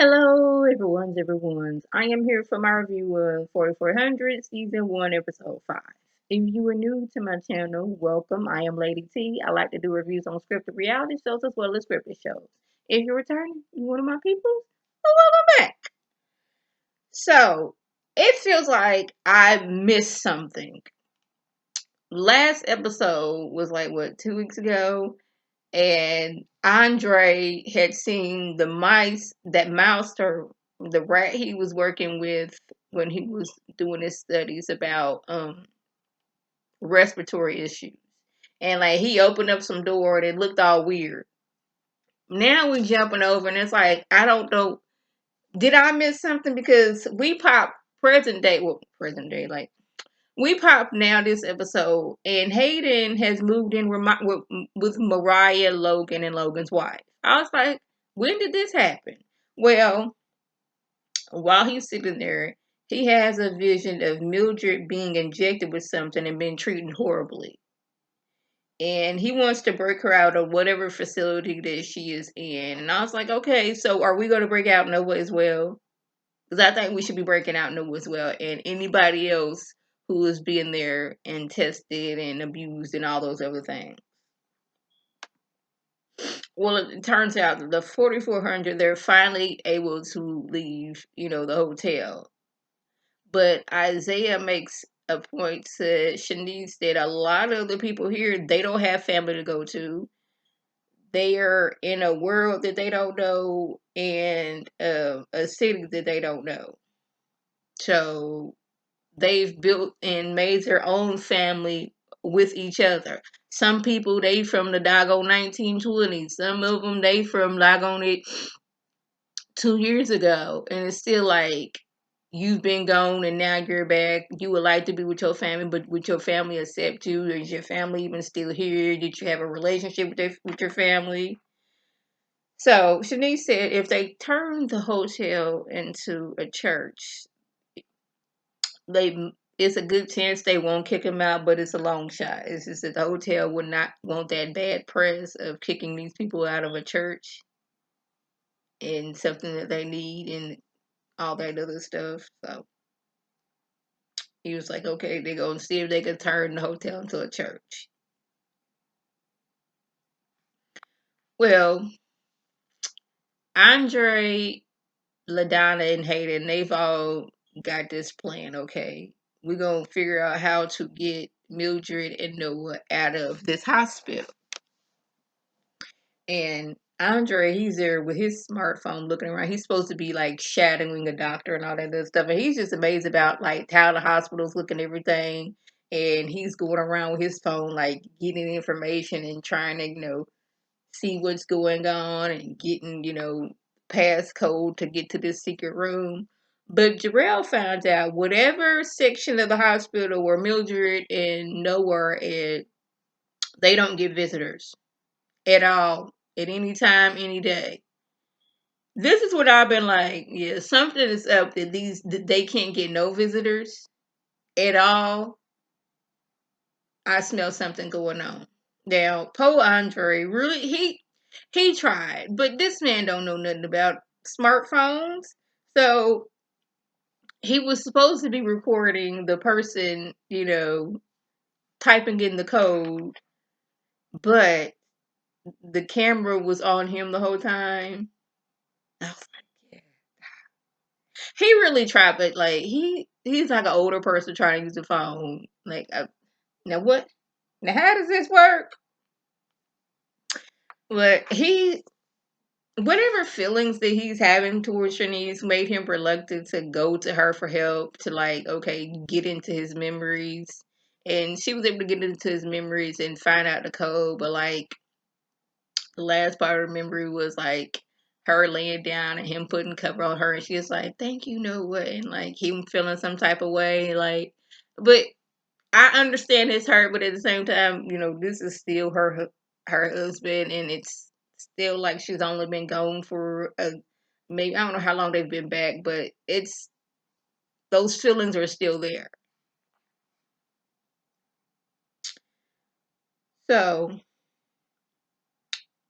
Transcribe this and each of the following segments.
Hello, everyone's. I am here for my review of 4400, Season 1, Episode 5. If you are new to my channel, welcome. I am Lady T. I like to do reviews on scripted reality shows as well as scripted shows. If you're returning, you one of my people, well, welcome back. So, it feels like I missed something. Last episode was like, 2 weeks ago? And Andre had seen the mouse or the rat he was working with when he was doing his studies about respiratory issues. And like he opened up some door and it looked all weird. Now we jumping over and it's like I don't know. Did I miss something? Because we popped present day, like we popped now this episode, and Hayden has moved in with Mariah, Logan, and Logan's wife. I was like, when did this happen? Well, while he's sitting there, he has a vision of Mildred being injected with something and being treated horribly. And he wants to break her out of whatever facility that she is in. And I was like, okay, so are we going to break out Nova as well? Because I think we should be breaking out Nova as well. And anybody else who is being there and tested and abused and all those other things. Well, it turns out that the 4400, they're finally able to leave, the hotel. But Isaiah makes a point to Shanice that a lot of the people here, they don't have family to go to. They are in a world that they don't know and a city that they don't know. So they've built and made their own family with each other. Some people, they from the doggone 1920s. Some of them, they from doggone it 2 years ago. And it's still like, you've been gone and now you're back. You would like to be with your family, but would your family accept you? Is your family even still here? Did you have a relationship with your family? So Shanice said if they turn the hotel into a church, they it's a good chance they won't kick him out, but it's a long shot. It's just that the hotel would not want that bad press of kicking these people out of a church and something that they need and all that other stuff. So he was like, okay, they're going to see if they can turn the hotel into a church. Well, Andre, LaDonna, and Hayden, they've all got this plan, okay? We're going to figure out how to get Mildred and Noah out of this hospital. And Andre, he's there with his smartphone looking around. He's supposed to be like shadowing a doctor and all that other stuff. And he's just amazed about like how the hospital's looking, everything. And he's going around with his phone, like getting information and trying to, see what's going on and getting, passcode to get to this secret room. But Jarrell found out whatever section of the hospital where Mildred and Noah are at, they don't get visitors at all, at any time, any day. This is what I've been like, yeah, something is up that they can't get no visitors at all. I smell something going on. Now, Poe Andre really he tried, but this man don't know nothing about smartphones. So he was supposed to be recording the person, typing in the code, but the camera was on him the whole time. I was like, yeah. He really tried, but like he's like an older person trying to use the phone. Like, now what? Now how does this work? But whatever feelings that he's having towards Shanice made him reluctant to go to her for help to like, okay, get into his memories. And she was able to get into his memories and find out the code, but like the last part of the memory was like her laying down and him putting cover on her, and she was like, "Thank you, Noah," and like him feeling some type of way, like. But I understand his hurt, but at the same time, this is still her husband, and it's still like she's only been gone for maybe I don't know how long they've been back, but it's those feelings are still there. So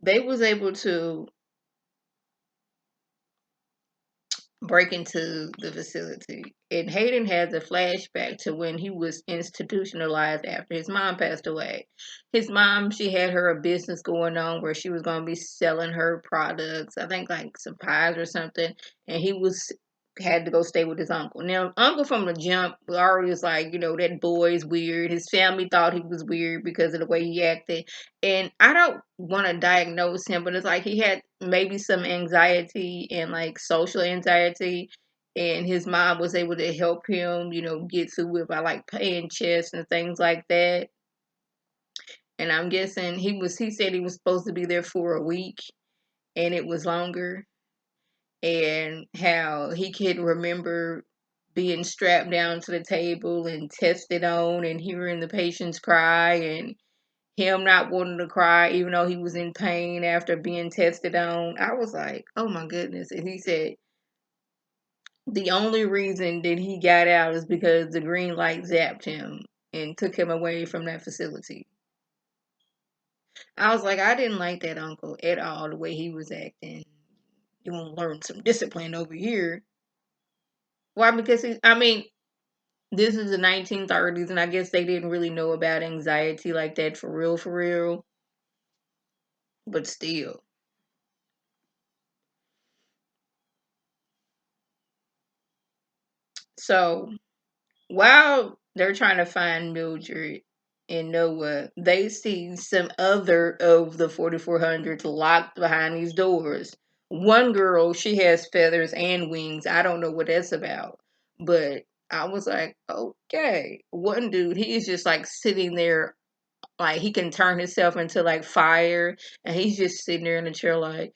they was able to break into the facility. And Hayden has a flashback to when he was institutionalized after his mom passed away. His mom, she had her a business going on where she was going to be selling her products, I think like some pies or something, and he was had to go stay with his uncle. Now, uncle from the jump already was like, that boy's weird. His family thought he was weird because of the way he acted. And I don't want to diagnose him, but it's like he had maybe some anxiety and like social anxiety. And his mom was able to help him, get through it by like playing chess and things like that. And I'm guessing he said he was supposed to be there for a week and it was longer, and how he could remember being strapped down to the table and tested on and hearing the patients cry and him not wanting to cry even though he was in pain after being tested on. I was like, oh my goodness. And he said the only reason that he got out is because the green light zapped him and took him away from that facility. I was like, I didn't like that uncle at all, the way he was acting. You want to learn some discipline over here. Why? Because this is the 1930s, and I guess they didn't really know about anxiety like that for real, for real. But still. So while they're trying to find Mildred and Noah, they see some other of the 4400s locked behind these doors. One girl, she has feathers and wings. I don't know what that's about. But I was like, okay. One dude, he is just like sitting there, like he can turn himself into like fire, and he's just sitting there in the chair like,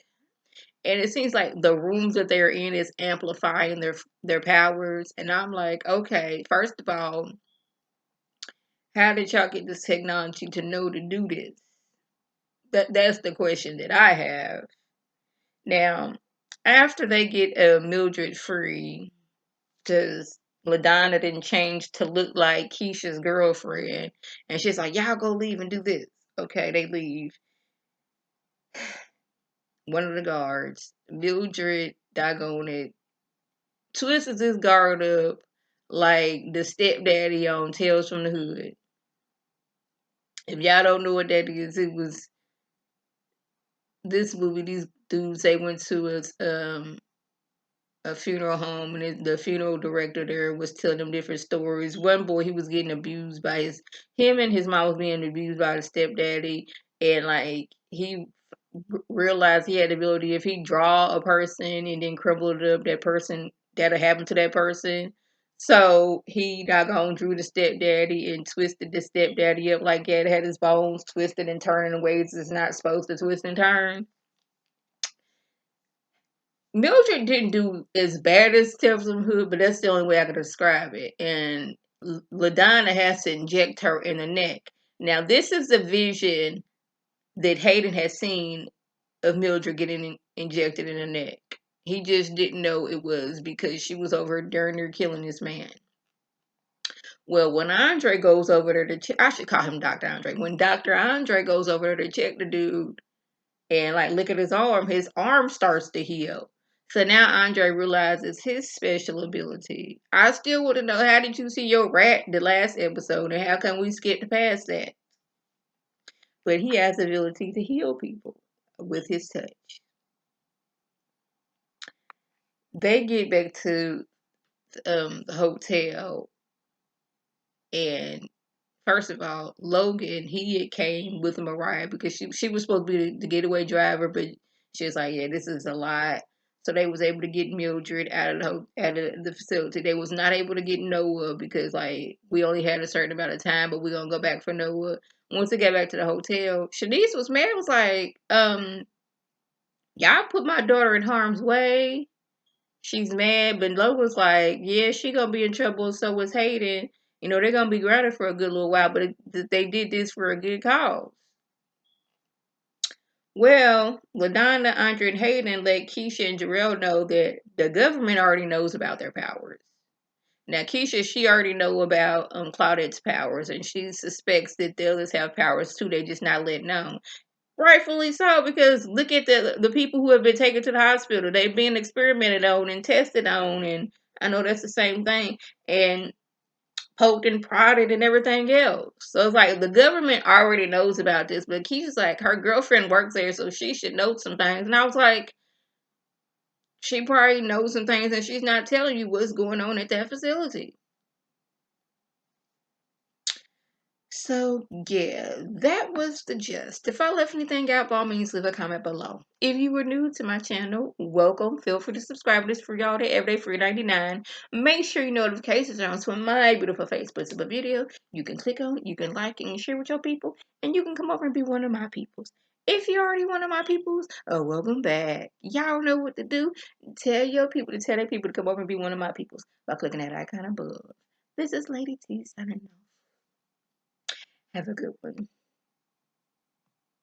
and it seems like the rooms that they're in is amplifying their powers. And I'm like, okay, first of all, how did y'all get this technology to know to do this? That's the question that I have. Now, after they get Mildred free, because LaDonna didn't change to look like Keisha's girlfriend, and she's like, y'all go leave and do this. Okay, they leave. One of the guards, Mildred, doggone it, twists his guard up like the stepdaddy on Tales from the Hood. If y'all don't know what that is, it was this movie. These dudes, they went to a funeral home, and the funeral director there was telling them different stories. One boy, he was getting abused by him and his mom was being abused by the stepdaddy, and like he realized he had the ability, if he draw a person and then crumble it up, that person, that'll happen to that person. So he doggone drew the stepdaddy and twisted the stepdaddy up like that, had his bones twisted and turning in ways it's not supposed to twist and turn. Mildred didn't do as bad as Tales from Hood, but that's the only way I could describe it. And LaDonna has to inject her in the neck. Now, this is the vision that Hayden had seen of Mildred getting injected in the neck. He just didn't know it was because she was over during her killing this man. Well, when Andre goes over there to check, I should call him Dr. Andre. When Dr. Andre goes over there to check the dude and like look at his arm starts to heal. So now Andre realizes his special ability. I still want to know, how did you see your rat the last episode, and how come we skipped past that? But he has the ability to heal people with his touch. They get back to the hotel, and first of all, Logan, he had came with Mariah because she was supposed to be the getaway driver, but she was like, yeah, this is a lot. So they was able to get Mildred out of the facility. They was not able to get Noah because like we only had a certain amount of time, but we're gonna go back for Noah. Once they got back to the hotel, Shanice was mad, was like, y'all put my daughter in harm's way. She's mad, but Logan's like, yeah, she gonna be in trouble. So was Hayden. They're gonna be grounded for a good little while, but they did this for a good cause. Well, LaDonna, Andre, and Hayden let Keisha and Jarrell know that the government already knows about their powers. Now, Keisha, she already know about Claudette's powers, and she suspects that the others have powers too. They just not letting known. Rightfully so, because look at the people who have been taken to the hospital. They've been experimented on and tested on, and I know that's the same thing. And poked and prodded and everything else. So it's like the government already knows about this, but Keisha's like, her girlfriend works there, so she should know some things. And I was like, she probably knows some things and she's not telling you what's going on at that facility. So yeah, that was the gist. If I left anything out, by all means leave a comment below. If you were new to my channel, welcome. Feel free to subscribe. This for y'all day every day, free 99. Make sure your notifications are on so when my beautiful face puts up a video. You can click on it, you can like it and share with your people, and you can come over and be one of my peoples. If you're already one of my peoples, oh welcome back. Y'all know what to do. Tell your people to tell their people to come over and be one of my peoples by clicking that icon above. This is Lady T signing off. Have a good one.